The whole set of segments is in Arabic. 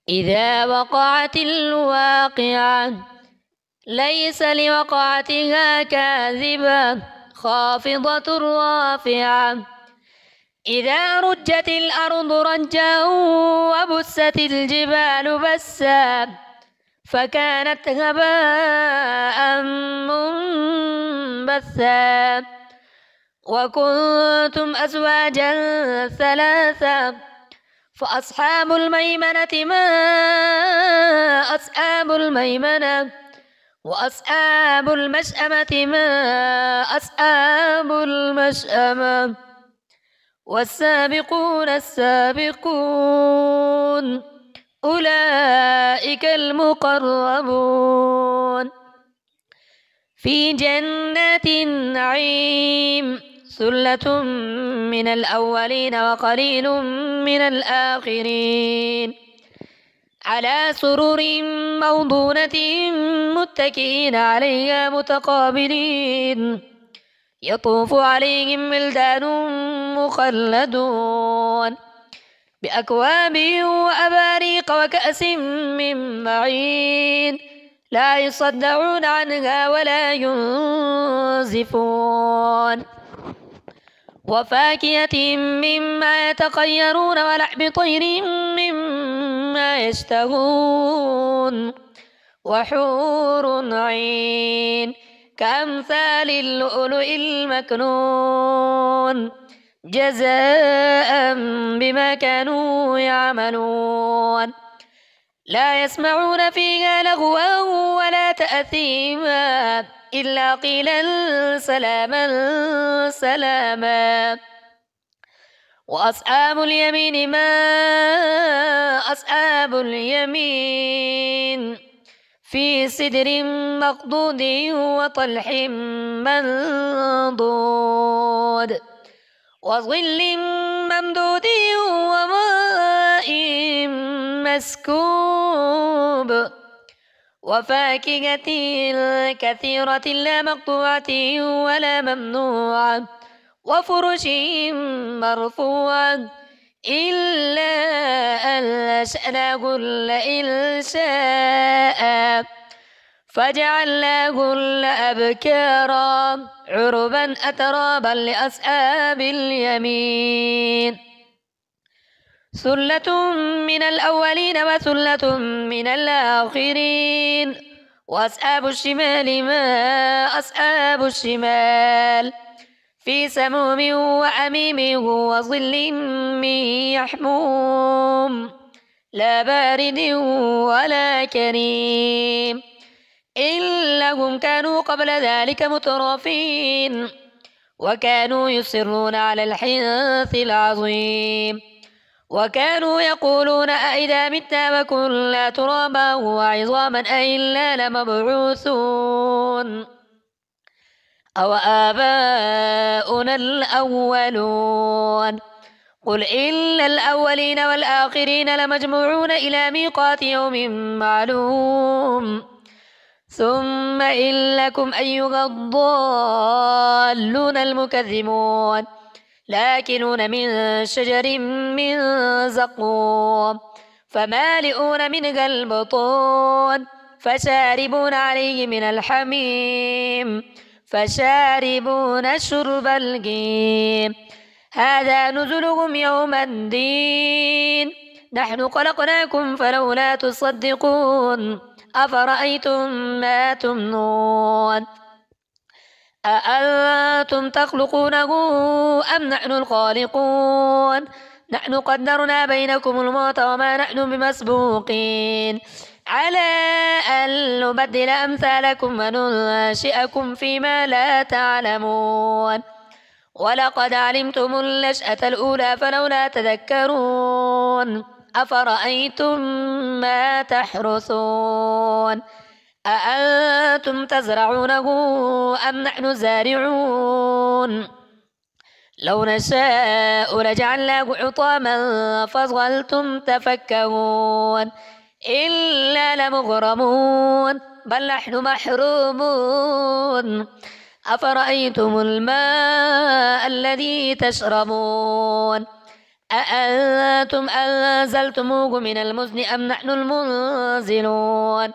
إذا وقعت الواقعة ليس لوقعتها كاذبة خافضة رافعة إذا رجت الأرض رجا وبست الجبال بسا فكانت هباء منبثا وكنتم أزواجا ثلاثا فأصحاب الميمنة ما أصحاب الميمنة وأصحاب المشأمة ما أصحاب المشأمة والسابقون السابقون أولئك المقربون في جنات النعيم ثلة من الأولين وقليل من الآخرين على سرر موضونة متكئين عليها متقابلين يطوف عليهم ولدان مخلدون بأكواب وأباريق وكأس من معين لا يصدعون عنها ولا ينزفون وفاكهة مما يتخيرون ولحم طير مما يشتهون وحور عين كأمثال اللؤلؤ المكنون جزاء بما كانوا يعملون لا يسمعون فيها لغوا ولا تأثيما إلا قيلا سلاما سلاما وأصحاب اليمين ما أصحاب اليمين في سدر مخضود وطلح منضود وظل ممدود وماء مسكوب وفاكهة كثيرة لا مقطوعة ولا ممنوعة وفرش مرفوعة إلا أنشأناهن إنشاء فجعلناهن أبكارا عربا أترابا لأصحاب اليمين ثلة من الأولين وثلة من الآخرين وأصحاب الشمال ما أصحاب الشمال في سموم وحميم وظل من يحموم لا بارد ولا كريم إنهم كانوا قبل ذلك مترفين وكانوا يصرون على الحنث العظيم وكانوا يقولون أئذا متنا وكنا ترابا وعظاما أئنا لمبعوثون أو آباؤنا الأولون قل إن الأولين والآخرين لمجموعون إلى ميقات يوم معلوم ثم إنكم أيها الضالون المكذبون لآكلون من شجر من زقوم فمالئون منها البطون فشاربون عليه من الحميم فشاربون شرب الهيم هذا نزلهم يوم الدين نحن خلقناكم فلولا تصدقون أفرأيتم ما تمنون أأنتم تخلقونه أم نحن الخالقون نحن قدرنا بينكم الموت وما نحن بمسبوقين على أن نبدل أمثالكم وننشئكم فيما لا تعلمون ولقد علمتم النشأة الأولى فلولا تذكرون أفرأيتم ما تحرثون أأنتم تزرعونه أم نحن الزارعون لو نشاء لجعلناه حطاما فظلتم تفكهون إلا لمغرمون بل نحن محرومون أفرأيتم الماء الذي تشربون أأنتم أنزلتموه من المزن أم نحن المنزلون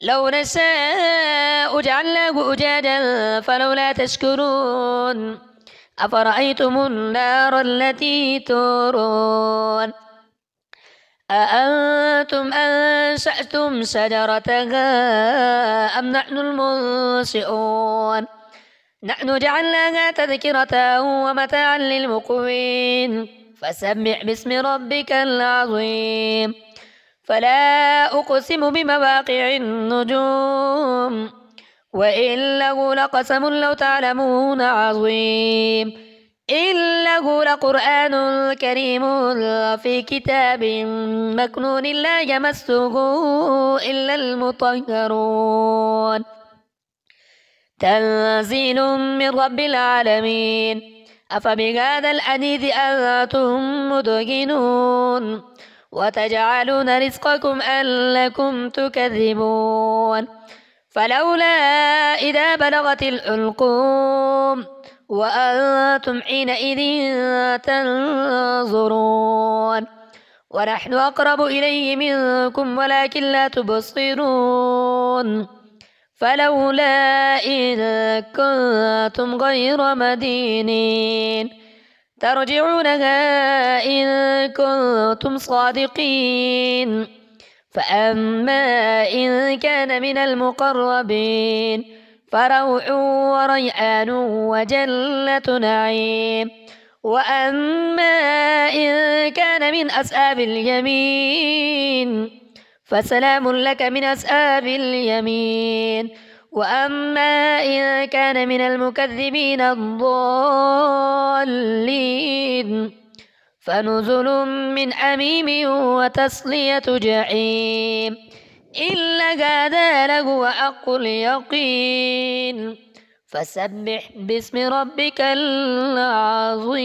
لو نشاء جعلناه أجاجا فلولا تشكرون أفرأيتم النار التي تورون أأنتم أنشأتم شجرتها أم نحن المنشئون نحن جعلناها تذكرة ومتاعا للمقوين فسبح باسم ربك العظيم فلا أقسم بمواقع النجوم وإنه لقسم لو تعلمون عظيم إنه لقرآن كريم في كتاب مكنون لا يمسه إلا المطهرون تنزيل من رب العالمين أفبهذا الحديث أنتم مدهنون وتجعلون رزقكم أنكم تكذبون فلولا إذا بلغت الحلقوم وأنتم حينئذ تنظرون ونحن أقرب إليه منكم ولكن لا تبصرون فلولا إذ كنتم غير مدينين ترجعونها إن كنتم صادقين فأما إن كان من المقربين فروح وريحان وجنة نعيم وأما إن كان من أصحاب اليمين فسلام لك من أصحاب اليمين وأما إن كان من المكذبين الضالين فنزل من حميم وتصلية جحيم إلا هذا لهو حق اليقين فسبح باسم ربك العظيم.